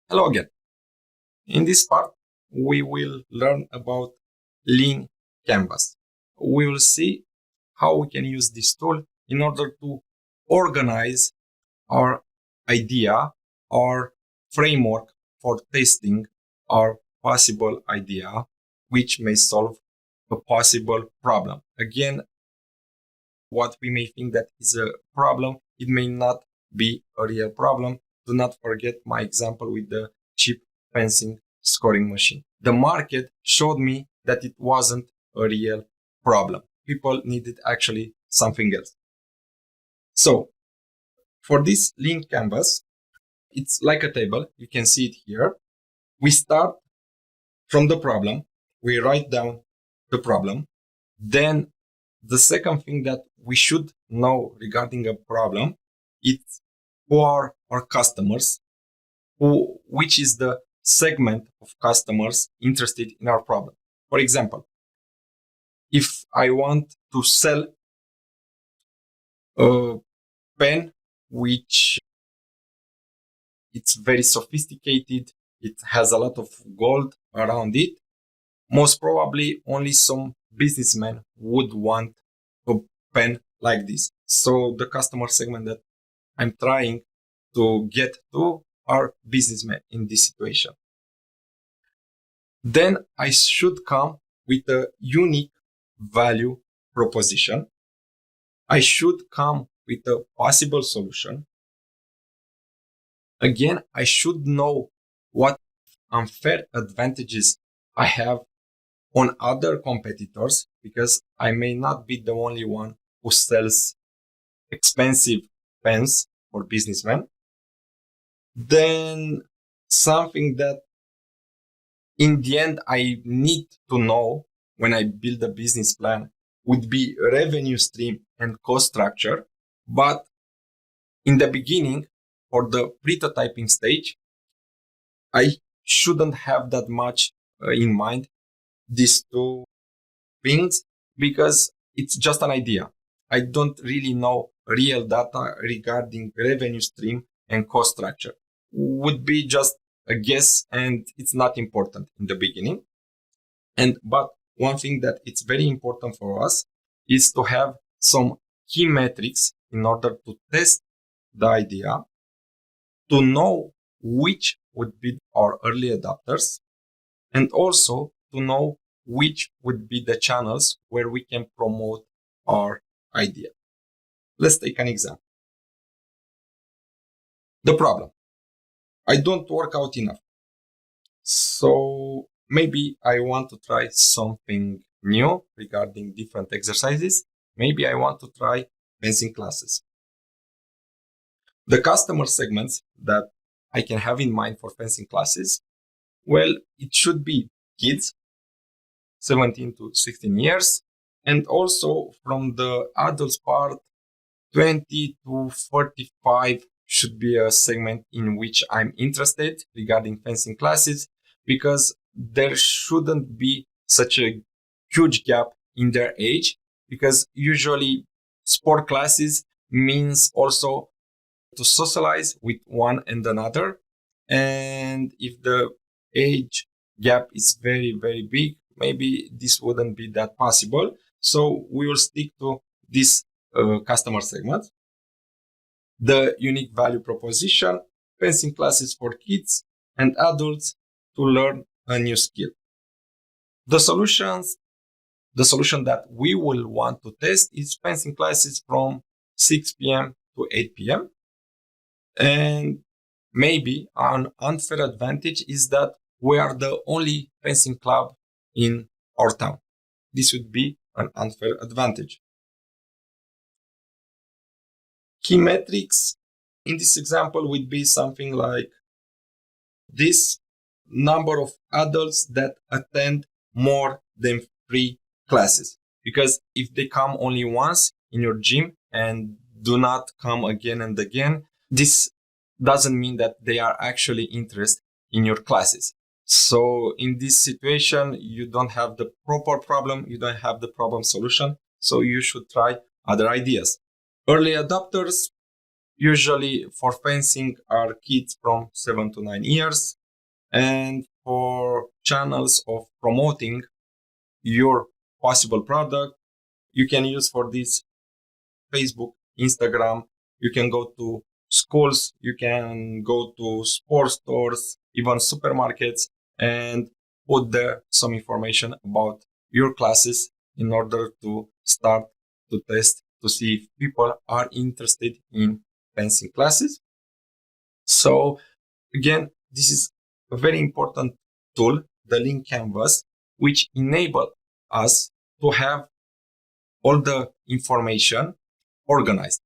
Hello again. In this part, we will learn about Lean Canvas. We will see how we can use this tool in order to organize our idea or framework for testing our possible idea, which may solve a possible problem. Again, what we may think that is a problem, it may not be a real problem. Do not forget my example with the cheap fencing scoring machine. The market showed me that it wasn't a real problem. People needed actually something else. So for this Lean Canvas, it's like a table. You can see it here. We start from the problem. We write down the problem. Then the second thing that we should know regarding a problem is who are our customers, which is the segment of customers interested in our problem. For example, if I want to sell a pen which it's very sophisticated, it has a lot of gold around it, most probably only some businessmen would want a pen like this. So the customer segment that I'm trying to get to are businessmen in this situation. Then I should come with a unique value proposition. I should come with a possible solution. Again, I should know what unfair advantages I have on other competitors, because I may not be the only one who sells expensive pens for businessmen. Then something that in the end I need to know when I build a business plan would be revenue stream and cost structure. But in the beginning, for the prototyping stage, I shouldn't have that much in mind these two things, because it's just an idea. I don't really know real data regarding revenue stream and cost structure. Would be just a guess, and it's not important in the beginning. But one thing that it's very important for us is to have some key metrics in order to test the idea, to know which would be our early adopters, and also to know which would be the channels where we can promote our idea. Let's take an example. The problem. I don't work out enough. So maybe I want to try something new regarding different exercises. Maybe I want to try fencing classes. The customer segments that I can have in mind for fencing classes, well, it should be kids, 17 to 16 years, and also from the adults part, 20 to 45 should be a segment in which I'm interested regarding fencing classes, because there shouldn't be such a huge gap in their age, because usually sport classes means also to socialize with one and another. And if the age gap is very, very big, maybe this wouldn't be that possible. So we will stick to this customer segment. The unique value proposition, fencing classes for kids and adults to learn a new skill. The solution that we will want to test is fencing classes from 6 p.m. to 8 p.m. And maybe an unfair advantage is that we are the only fencing club in our town. This would be an unfair advantage. Key metrics in this example would be something like this: number of adults that attend more than 3 classes. Because if they come only once in your gym and do not come again and again, this doesn't mean that they are actually interested in your classes. So in this situation, you don't have the proper problem, you don't have the problem solution. So you should try other ideas. Early adopters, usually for fencing are kids from 7 to 9 years. And for channels of promoting your possible product, you can use for this Facebook, Instagram. You can go to schools, you can go to sports stores, even supermarkets, and put there some information about your classes in order to start to test to see if people are interested in fencing classes. So again, this is a very important tool, the link canvas, which enable us to have all the information organized.